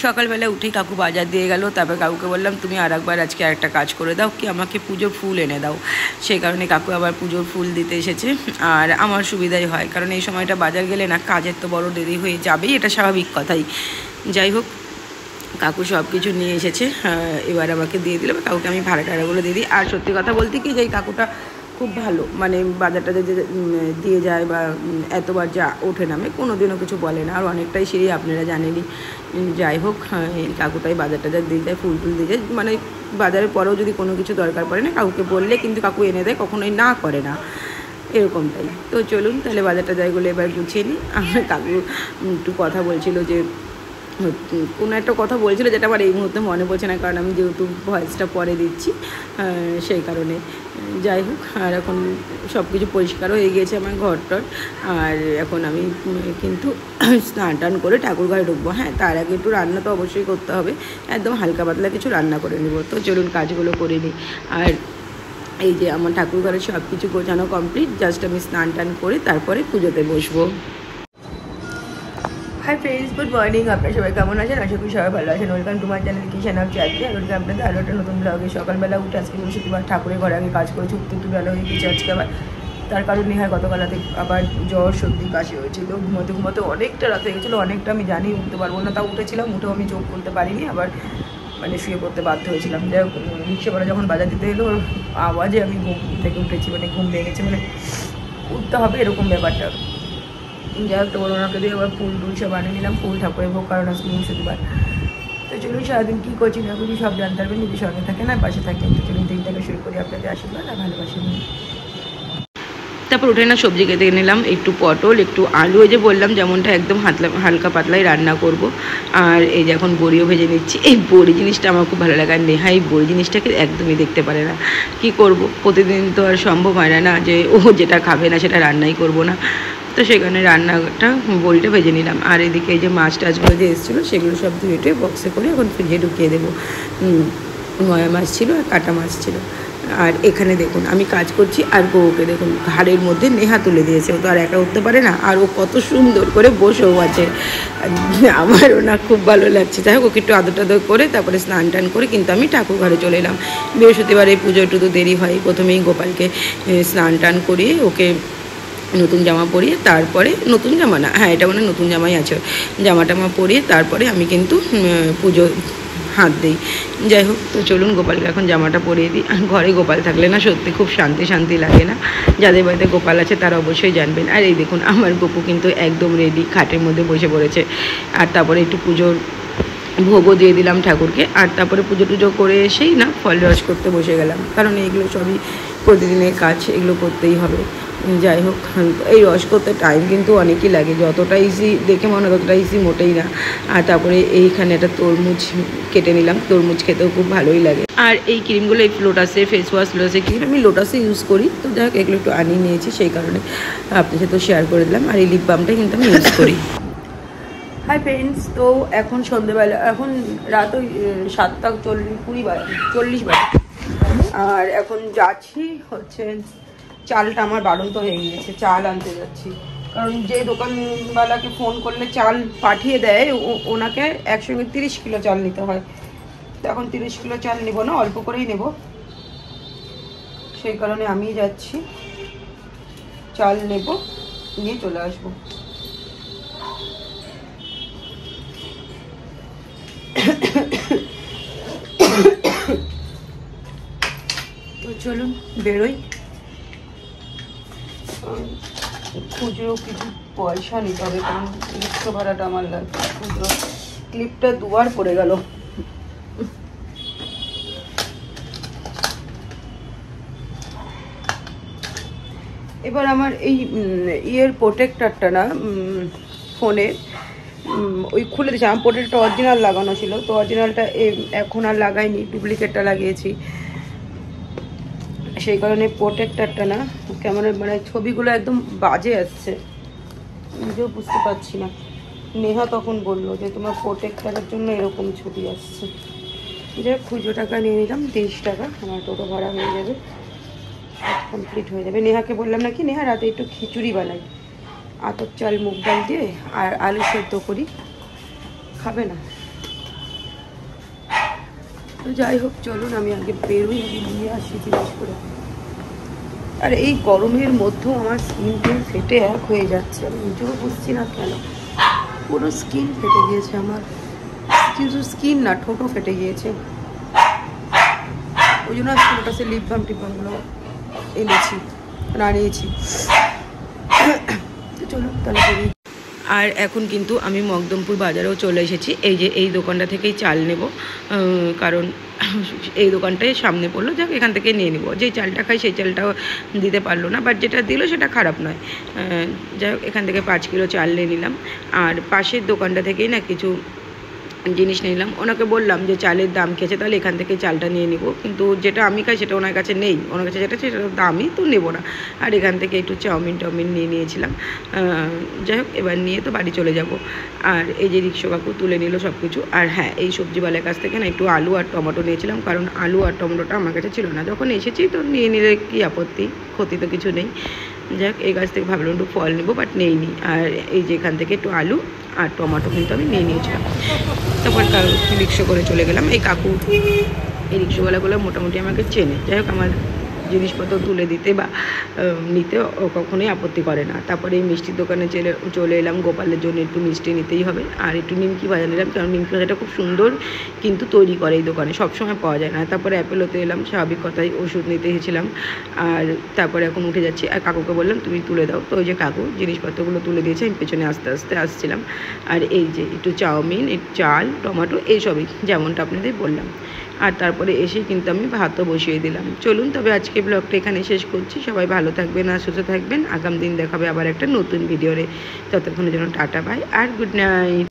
সকালবেলা উঠেই কাকু বাজার দিয়ে গেল। তারপর কাকুকে বললাম তুমি আর একবার আজকে একটা কাজ করে দাও, কি আমাকে পুজোর ফুল এনে দাও। সেই কারণে কাকু আবার পুজোর ফুল দিতে এসেছে। আর আমার সুবিধাই হয়, কারণ এই সময়টা বাজার গেলে না কাজের তো বড় দেরি হয়ে যাবেই, এটা স্বাভাবিক কথাই। যাই হোক, কাকু সব কিছু নিয়ে এসেছে, এবার আমাকে দিয়ে দিল। কাকুকে আমি ভাড়া টাড়াগুলো দিয়ে দিই। আর সত্যি কথা বলতে কি, যে এই কাকুটা খুব ভালো, মানে বাজারটা যে দিয়ে যায় বা এতবার যা ওঠে নামে কোনো দিনও কিছু বলে না। আর অনেকটাই সিঁড়ি, আপনারা জানেনই। যাই হোক, কাকুটাই বাজার টাজার দিয়ে যায়, ফুল টুল দিয়ে যায়। মানে বাজারের পরেও যদি কোনো কিছু দরকার পড়ে না, কাকুকে বললে কিন্তু কাকু এনে দেয়, কখনোই না করে না, এরকমটাই। তো চলুন তাহলে বাজার টাজারগুলো এবার গুছিয়ে নিই। আমার কাকু একটু কথা বলছিল, যে কোনো একটা কথা বলছিল যেটা আমার এই মুহূর্তে মনে পড়ছে না, কারণ আমি যেহেতু ভয়েসটা পরে দিচ্ছি, সেই কারণে। যাই হোক, আর এখন সব কিছু পরিষ্কারও হয়ে গিয়েছে আমার ঘরটার। আর এখন আমি কিন্তু স্নান টান করে ঠাকুর ঘরে ঢুকবো। হ্যাঁ, তার আগে একটু রান্না তো অবশ্যই করতে হবে, একদম হালকা পাতলা কিছু রান্না করে নেব। তো চলুন কাজগুলো করে নিই। আর এই যে আমার ঠাকুর ঘরে সব কিছু গোছানো কমপ্লিট, জাস্ট আমি স্নান টান করে তারপরে পুজোতে বসবো। Hi friends, good morning. আপনারা সবাই কেমন আছেন? আশা করি সবাই ভালো আছেন। Welcome to my channel kitchen of চাকরি। আজকে আপনাদের আরও একটা নতুন ব্লগে। সকালবেলা উঠে আজকে বৃহস্পতিবার, ঠাকুরের ঘরে আমি কাজ করেছি, উঠতে একটু বেলা হয়ে গেছে আজকে আবার। তার কারণ নেহার গতকাল রাতে আবার জ্বর সর্দি কাশি হয়েছিল, ঘুমোতে ঘুমোতে অনেকটা রাত হয়ে গেছিলো। অনেকটা আমি জানি উঠতে পারবো না, তাও উঠেছিলাম, উঠেও আমি চোখ খুলতে পারিনি, আবার মানে শুয়ে পড়তে বাধ্য হয়েছিলাম। যাই হোক, রিক্সাওয়ালা যখন বাজার দিতে এলো, ওর আওয়াজে আমি ঘুম থেকে উঠেছি, মানে ঘুম ভেঙেছে, মানে উঠতে হবে এরকম ব্যাপারটা। যাই হোক, তো ওনাকে দিয়ে আবার ফুল টুল সব বানিয়ে নিলাম, ফুল ঠাকুরের ভোগ, কারণ আজকে বৃহস্পতিবার। তো চলুন সারাদিন কী করছি না করছি সব জানতে পারবেন যদি সঙ্গে থাকে না, পাশে থাকে। তো চলুন দিনটাকে শুরু করি আপনাদের আশীর্বাদ আর ভালোবাসা নিয়ে। তারপর উঠে না সবজি কেটে নিলাম, একটু পটল, একটু আলু, এই যে বললাম যেমনটা একদম হালকা পাতলাই রান্না করব। আর এই যে এখন বড়িও ভেজে নিচ্ছি। এই বড়ি জিনিসটা আমার খুব ভালো লাগে। আর নেহা এই বড়ি জিনিসটাকে একদমই দেখতে পারে না। কি করব, প্রতিদিন তো আর সম্ভব হয় না যে ও যেটা খাবে না সেটা রান্নাই করব না। তো সেখানে রান্নাটা বড়িটা ভেজে নিলাম। আর এদিকে এই যে মাছ টাছগুলো যে এসেছিলো সেগুলো সব ধুয়ে বক্সে করে এখন ফ্রিজে ঢুকিয়ে দেবো। ময়া মাছ ছিল আর কাটা মাছ ছিল। আর এখানে দেখুন আমি কাজ করছি, আর বউকে দেখুন ঘাড়ের মধ্যে নেহা তুলে দিয়েছে। ও তো আর একা উঠতে পারে না, আর ও কত সুন্দর করে বসেও আছে। আমারও না খুব ভালো লাগছে। যাই হোক, ওকে একটু আদর টাদর করে তারপরে স্নান টান করে কিন্তু আমি ঠাকুর ঘরে চলে এলাম। বৃহস্পতিবারে পুজো টুজো দেরি হয়, প্রথমেই গোপালকে স্নান টান করিয়ে ওকে নতুন জামা পরিয়ে, তারপরে নতুন জামা না, হ্যাঁ এটা মানে নতুন জামাই আছে, জামা টামা পরিয়ে তারপরে আমি কিন্তু পুজো হাত দিই। যাই হোক, তো চলুন গোপালকে এখন জামাটা পরিয়ে দিই। আর ঘরে গোপাল থাকলে না সত্যি খুব শান্তি লাগে না। যাদের বাড়িতে গোপাল আছে তারা অবশ্যই জানবেন। আর এই দেখুন আমার গপু কিন্তু একদম রেডি, খাটের মধ্যে বসে পড়েছে। আর তারপরে একটু পুজোর ভোগও দিয়ে দিলাম ঠাকুরকে। আর তারপরে পুজো টুজো করে এসেই না ফল রস করতে বসে গেলাম, কারণ এইগুলো সবই প্রতিদিনের কাজ, এগুলো করতেই হবে। যাই হোক, এই রস করতে টাইম কিন্তু অনেকই লাগে, যতটা ইজি দেখে মনে হয় ততটা ইজি মোটেই না। আর তারপরে এইখানে একটা তরমুজ কেটে নিলাম, তরমুজ খেতেও খুব ভালোই লাগে। আর এই ক্রিমগুলো, এই লোটাসের ফেস ওয়াশ, লোটাসের ক্রিম আমি লোটাসে ইউজ করি। তো যাই হোক, এগুলো একটু আনিয়ে নিয়েছি, সেই কারণে আপনার সাথে শেয়ার করে দিলাম। আর এই লিপ বামটা কিন্তু আমি ইউজ করি। হাই ফ্রেন্ডস, তো এখন সন্ধ্যেবেলা, এখন রাত ওই 7:40 বাজে। আর এখন যাচ্ছি হচ্ছে, চালটা আমার বাড়ন্ত হয়ে গিয়েছে, চাল আনতে যাচ্ছি। কারণ যে দোকানওয়ালাকে ফোন করলে চাল পাঠিয়ে দেয়, ওনাকে একসঙ্গে 30 কিলো চাল নিতে হয়। তো এখন 30 কিলো চাল নেব না, অল্প করেই নেব, সেই কারণে আমি যাচ্ছি, চাল নেব, নিয়ে চলে আসবো। তো চলুন বেরোই। খুচরো কিছু পয়সা নিতে হবে, কারণ রিক্সা ভাড়াটা আমার লাগবে। খুচরো ক্লিপটা দুবার পড়ে গেল। এবার আমার এই ইয়ের প্রোটেক্টরটা না ফোনের, ওই খুলে দিয়েছি। আমার প্রোটেক্টরটা অরিজিনাল লাগানো ছিল, তো অরিজিনালটা এখন আর লাগাইনি, ডুপ্লিকেটটা লাগিয়েছি। সেই কারণে প্রোটেক্টরটা না কেমন, মানে ছবিগুলো একদম বাজে আসছে, নিজেও বুঝতে পারছি না। নেহা তখন বললো যে তোমার প্রোটেক্টরের জন্য এরকম ছবি আসছে। যে খুচরো টাকা নিয়ে নিলাম, 30 টাকা, আমার টোটো ভাড়া হয়ে যাবে, কমপ্লিট হয়ে যাবে। নেহাকে বললাম নাকি নেহা রাতে একটু খিচুড়ি বানাই, আতপ চাল মুগ ডাল দিয়ে, আর আলু সেদ্ধ করি, খাবে না। তো যাই হোক চলুন আমি আগে বেরোই, আগে নিয়ে আসি জিনিস করে। আর এই গরমের মধ্যেও আমার স্কিনটা ফেটে এক হয়ে যাচ্ছে, আমি নিজেও বুঝছি না কেন। পুরো স্কিন ফেটে গিয়েছে আমার, কিন্তু স্কিন না, ঠোঁটও ফেটে গিয়েছে। ওই জন্য আজকে ওর কাছে লিপ বাম টিপবামগুলো এনেছি, আনিয়েছি। তো চলুন তাহলে করি। আর এখন কিন্তু আমি মকদমপুর বাজারেও চলে এসেছি। এই যে এই দোকানটা থেকেই চাল নেব, কারণ এই দোকানটাই সামনে পড়লো, যাক এখান থেকে নিয়ে নেবো। যেই চালটা খাই সেই চালটাও দিতে পারলো না, বাট যেটা দিল সেটা খারাপ নয়। যাই হোক এখান থেকে 5 কিলো চাল নিয়ে নিলাম। আর পাশের দোকানটা থেকেই না কিছু জিনিস নিলাম। ওনাকে বললাম যে চালের দাম খেয়েছে, তাহলে এখান থেকে চালটা নিয়ে নিব, কিন্তু যেটা আমি খাই সেটা ওনার কাছে নেই। ওনার কাছে যেটা সেটা দামই তো নেবো না। আর এখান থেকে একটু চাউমিন নিয়ে নিয়েছিলাম। যাই হোক এবার নিয়ে তো বাড়ি চলে যাব। আর এই যে রিক্সা কাকু তুলে নিল সব কিছু। আর হ্যাঁ, এই সবজিওয়ালার কাছ থেকে না একটু আলু আর টমেটো নিয়েছিলাম, কারণ আলু আর টমেটোটা আমার কাছে ছিল না। যখন এসেছি তো নিয়ে নিলে কি আপত্তি, ক্ষতি তো কিছু নেই। যাই হোক এই গাছ থেকে ভাবলাম একটু ফল নেবো, বাট নেইনি। আর এই যে এখান থেকে একটু আলু আর টমেটো কিন্তু আমি নিয়ে নিয়েছিলাম। তারপর রিক্সা করে চলে গেলাম। এই কাকু, এই রিক্সাওয়ালাগুলো মোটামুটি আমাকে চেনে। যাই হোক আমার জিনিসপত্র তুলে দিতে বা নিতে ও কখনোই আপত্তি করে না। তারপরে এই মিষ্টির দোকানে চলে এলাম। গোপালের জন্য একটু মিষ্টি নিতেই হবে। আর একটু নিমকি ভাজা নিলাম, কারণ নিমকি ভাজাটা খুব সুন্দর কিন্তু তৈরি করে এই দোকানে, সবসময় পাওয়া যায় না। তারপরে অ্যাপেলোতে এলাম, স্বাভাবিক কথাই ওষুধ নিতে এসেছিলাম। আর তারপরে এখন উঠে যাচ্ছি। আর কাকুকে বললাম তুমি তুলে দাও, তো ওই যে কাকু জিনিসপত্রগুলো তুলে দিয়েছে, আমি পেছনে আস্তে আস্তে আসছিলাম। আর এই যে একটু চাউমিন, একটু চাল, টমেটো, এইসবই যেমনটা আপনাদের বললাম। আর তারপরে এসে কিন্তু আমি ভাতও বসিয়ে দিলাম। চলুন তবে আজকে ব্লগটা এখানে শেষ করছি। সবাই ভালো থাকবেন আর সুস্থ থাকবেন। আগামী দিন দেখাবে আবার একটা নতুন ভিডিওরে। ততক্ষণের জন্য টাটা বাই আর গুড নাইট।